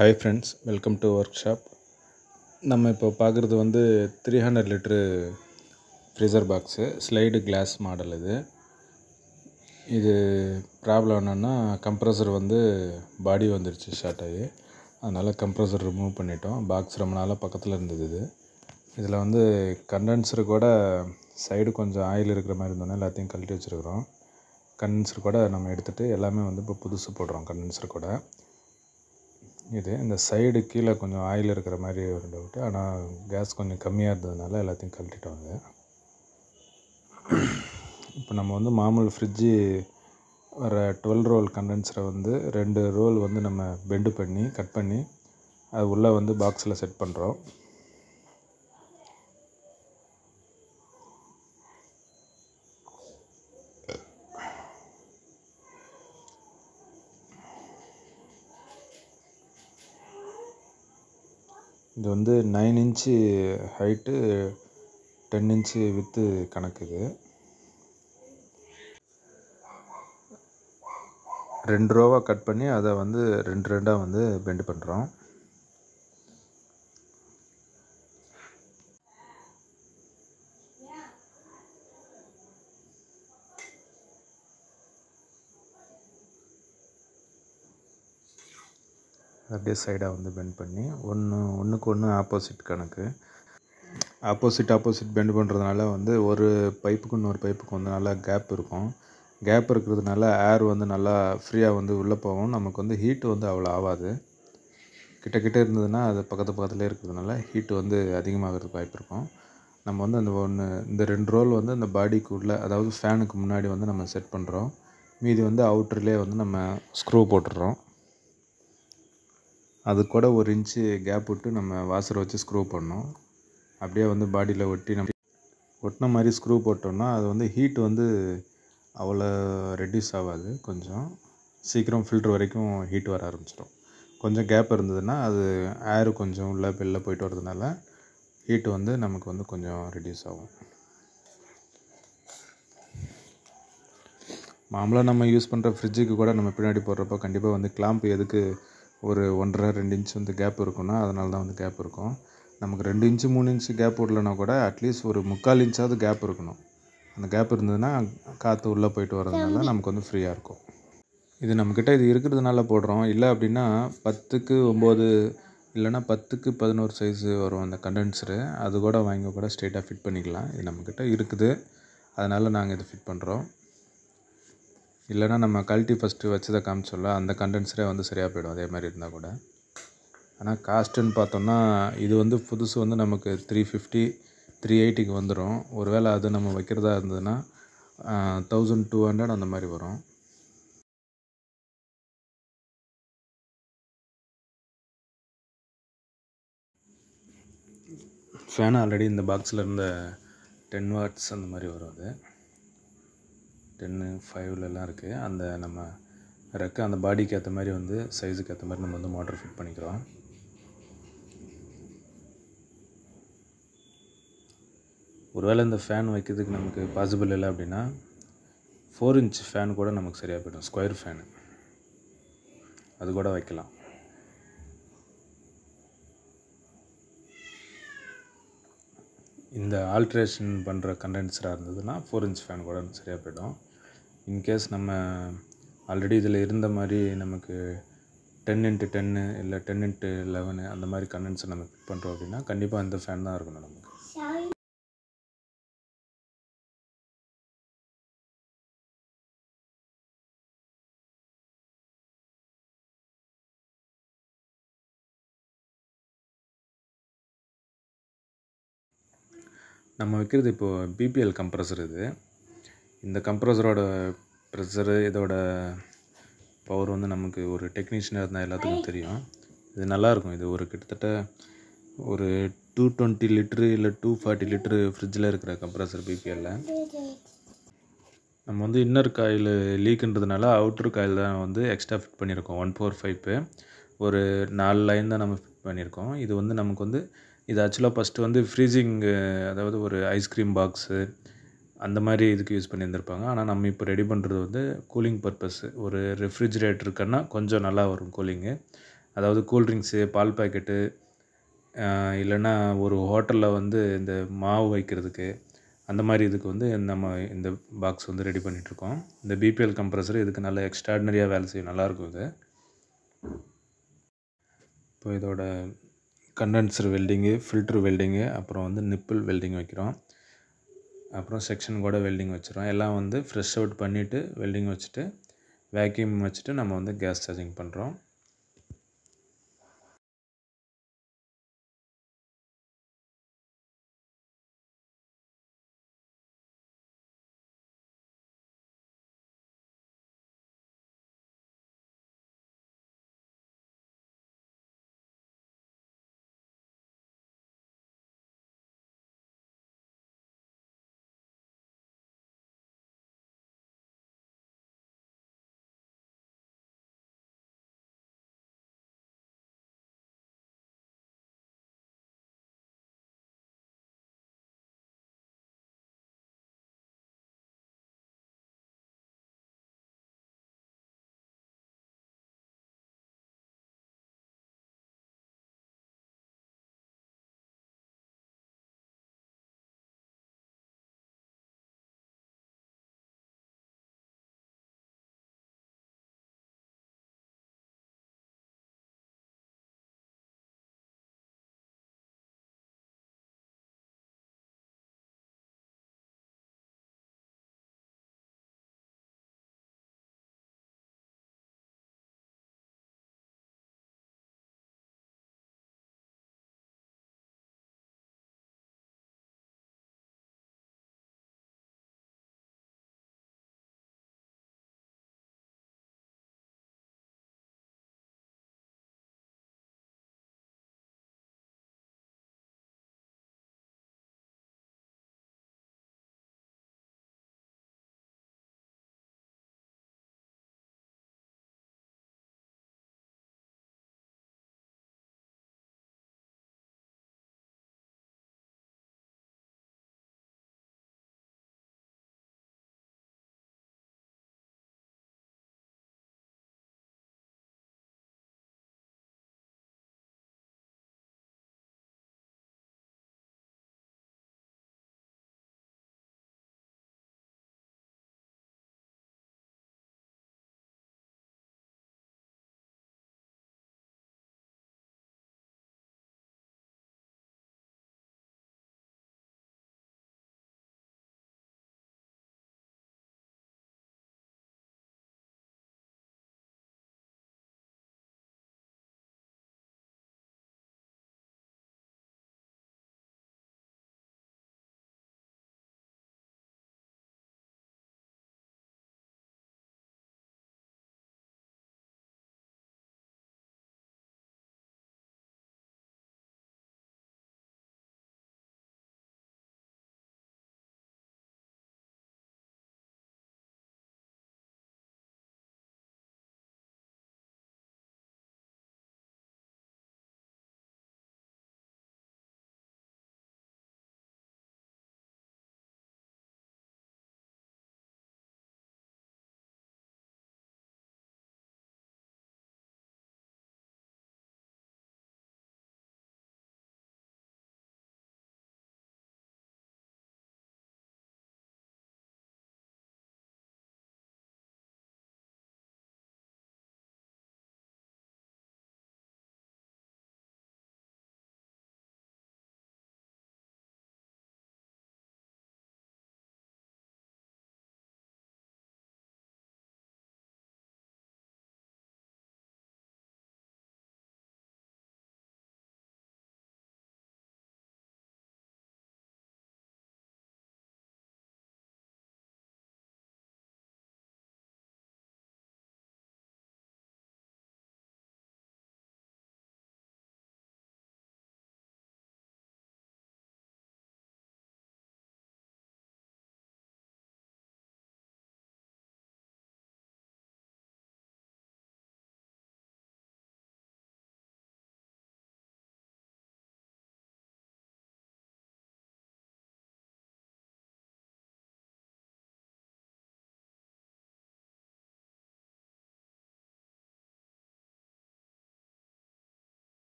Hi friends, welcome to workshop. நம்ம இப்போ பார்க்குறது 300 litre freezer box, slide glass model. இது ப்ராப்ளம் என்னென்னா, கம்ப்ரஸர் பாடி வந்துருச்சு ஷார்ட் ஆகி. அதனால் கம்ப்ரஸர் ரிமூவ் பண்ணிட்டோம். பாக்ஸ் ரொம்ப நாளாக பக்கத்தில் இருந்தது. இதில் கண்டென்சரு கூட சைடு கொஞ்சம் ஆயில் இருக்கிற மாதிரி இருந்தோன்னே எல்லாத்தையும் கழட்டி வச்சுருக்குறோம். கண்டென்சர் கூட நம்ம எடுத்துகிட்டு எல்லாமே இப்போ புதுசு போடுறோம். கண்டென்சர் கூட இந்த சைடு கீழே கொஞ்சம் ஆயில் இருக்கிற மாதிரி ஒரு டவுட்டு. ஆனால் கேஸ் கொஞ்சம் கம்மியாக இருந்ததுனால எல்லாத்தையும் கழட்டிட்டோங்க. இப்போ நம்ம மாமூல் ஃப்ரிட்ஜு வர 12 ரோல் கண்டென்சரை 2 ரோல் நம்ம பெண்டு பண்ணி கட் பண்ணி அது உள்ளே பாக்ஸில் செட் பண்ணுறோம். இது 9 inch height, 10 inch with கணக்குது. 2 ரோவாக cut பண்ணி அதை 2 பெண்டு பண்ணுறோம். அப்படியே சைடாக பெண்ட் பண்ணி ஒன்றுக்கு ஒன்று ஆப்போசிட் கணக்கு. ஆப்போசிட் பெண்ட் பண்ணுறதுனால ஒரு பைப்புக்கு இன்னொரு பைப்புக்கு நல்லா கேப் இருக்கும். கேப் இருக்கிறதுனால ஏர் நல்லா ஃப்ரீயாக உள்ளே போகும். நமக்கு ஹீட்டு அவ்வளோ ஆகாது. கிட்ட இருந்ததுன்னா அது பக்கத்துலேயே இருக்கிறதுனால ஹீட்டு அதிகமாகிறதுக்கு வாய்ப்பு இருக்கும். நம்ம இந்த 2 ரோல் இந்த பாடிக்கு உள்ளே, அதாவது ஃபேனுக்கு முன்னாடி நம்ம செட் பண்ணுறோம். மீதி அவுட்டர்லேயே நம்ம ஸ்க்ரூ போட்டுடுறோம். அது கூட 1 இன்ச்சு கேப் விட்டு நம்ம வாசரை வச்சு ஸ்க்ரூ பண்ணோம். அப்படியே பாடியில் ஒட்டின மாதிரி ஸ்க்ரூ போட்டோம்னா அது ஹீட்டு அவ்வளோ ரெடியூஸ் ஆகாது. கொஞ்சம் சீக்கிரம் ஃபில்ட்ரு வரைக்கும் ஹீட் வர ஆரம்பிச்சிடும். கொஞ்சம் கேப் இருந்ததுன்னா அது ஏர் கொஞ்சம் வெளில போயிட்டு வரதுனால ஹீட்டு நமக்கு கொஞ்சம் ரெடியூஸ் ஆகும். மாமூலாக நம்ம யூஸ் பண்ணுற ஃப்ரிட்ஜுக்கு கூட நம்ம பின்னாடி போடுறப்போ கண்டிப்பாக கிளாம்ப் எதுக்கு ஒரு 1.5-2 இன்ச் கேப் இருக்குன்னா அதனால தான் கேப் இருக்கும். நமக்கு 2 இன்ச்சு 3 இன்ச்சு கேப் விடலைன்னா கூட அட்லீஸ்ட் ஒரு 3/4 இன்ச்சாவது கேப் இருக்கணும். அந்த கேப் இருந்ததுன்னா காற்று உள்ளே போயிட்டு வரதுனால நமக்கு ஃப்ரீயாக இருக்கும். இது நம்மக்கிட்ட இருக்கிறதுனால போடுறோம். இல்லை அப்படின்னா 10க்கு 9 இல்லைன்னா 10க்கு 11 சைஸு வரும் அந்த கண்டென்சரு. அது கூட வாங்கி கூட ஸ்ட்ரெயிட்டாக ஃபிட் பண்ணிக்கலாம். இது நம்மக்கிட்ட இருக்குது, அதனால் நாங்கள் இதை ஃபிட் பண்ணுறோம். இல்லைனா நம்ம கழட்டி ஃபஸ்ட்டு வச்சதை காமிச்சோல்ல, அந்த கண்டென்சரே சரியாக போயிடும் அதே மாதிரி இருந்தால் கூட. ஆனால் காஸ்ட்டுன்னு பார்த்தோம்னா இது புதுசு நமக்கு 350 380க்கு வந்துடும். ஒருவேளை அது நம்ம வைக்கிறதா இருந்ததுன்னா 1200 அந்த மாதிரி வரும். ஃபேன் ஆல்ரெடி இந்த பாக்ஸில் இருந்த 10 வாட்ஸ் அந்த மாதிரி வரும். அது 10, 5லலாம் இருக்குது. அந்த நம்ம அந்த பாடிக்கு ஏற்ற மாதிரி சைஸுக்கு ஏற்ற மாதிரி நம்ம மோட்டர் ஃபிட் பண்ணிக்கிறோம். ஒருவேளை இந்த ஃபேன் வைக்கிறதுக்கு நமக்கு பாசிபிள் இல்லை அப்படின்னா 4 இன்ச் ஃபேன் கூட நமக்கு சரியாக போய்டும். ஸ்கொயர் ஃபேனு அது கூட வைக்கலாம். இந்த ஆல்ட்ரேஷன் பண்ணுற கண்டென்சராக இருந்ததுன்னா 4 இன்ச் ஃபேன் கூட சரியாக போய்டும். இன்கேஸ் நம்ம ஆல்ரெடி இதில் இருந்த மாதிரி நமக்கு 10x10 இல்லை 10x11 அந்த மாதிரி கண்டென்சர் நம்ம ஃபிட் பண்ணுறோம் அப்படின்னா கண்டிப்பாக இந்த ஃபேன் தான் இருக்கணும் நமக்கு. நம்ம வைக்கிறது இப்போது பிபிஎல் கம்ப்ரஸர். இந்த கம்ப்ரஸரோட ப்ரெஷரு, இதோட பவர் நமக்கு ஒரு டெக்னீஷியனாக இருந்தால் எல்லாத்துக்கும் தெரியும். இது நல்லாயிருக்கும். இது கிட்டத்தட்ட ஒரு 220 லிட்ரு இல்லை 240 லிட்ரு ஃப்ரிட்ஜில் இருக்கிற கம்ப்ரஸர் பிபிஎல்லில். நம்ம இன்னர் காயில் லீக்குன்றதுனால அவுட்ரு காயில் தான் எக்ஸ்ட்ரா ஃபிட் பண்ணியிருக்கோம். 145 ஒரு 4 லைன் தான் நம்ம ஃபிட் பண்ணியிருக்கோம். இது நமக்கு இது ஆக்சுவலாக ஃபஸ்ட்டு ஃப்ரீசிங், அதாவது ஒரு ஐஸ்கிரீம் பாக்ஸு அந்த மாதிரி இதுக்கு யூஸ் பண்ணியிருந்திருப்பாங்க. ஆனால் நம்ம இப்போ ரெடி பண்ணுறது கூலிங் பர்பஸ். ஒரு ரெஃப்ரிஜிரேட்டருக்குன்னா கொஞ்சம் நல்லா வரும் கூலிங்கு. அதாவது கூல்ட்ரிங்க்ஸு, பால் பாக்கெட்டு, இல்லைன்னா ஒரு ஹோட்டலில் வந்து இந்த மாவு வைக்கிறதுக்கு அந்த மாதிரி இதுக்கு வந்து நம்ம இந்த பாக்ஸ் வந்து ரெடி பண்ணிகிட்ருக்கோம். இந்த பிபிஎல் கம்ப்ரஸர் இதுக்கு நல்ல எக்ஸ்ட்ராடினரியாக வேலை செய்யும், நல்லாயிருக்கும் இது. இப்போ இதோட கண்டென்சர் வெல்டிங்கு, ஃபில்ட்ரு வெல்டிங்கு, அப்புறம் வந்து நிப்பிள் வெல்டிங் வைக்கிறோம். அப்புறம் செக்ஷன் கூட வெல்டிங் வச்சுருவோம். எல்லாம் வந்து ஃப்ரெஷ் அவுட் பண்ணிவிட்டு வெல்டிங் வச்சுட்டு வேக்யூம் வச்சுட்டு நம்ம வந்து கேஸ் சார்ஜிங் பண்ணுறோம்.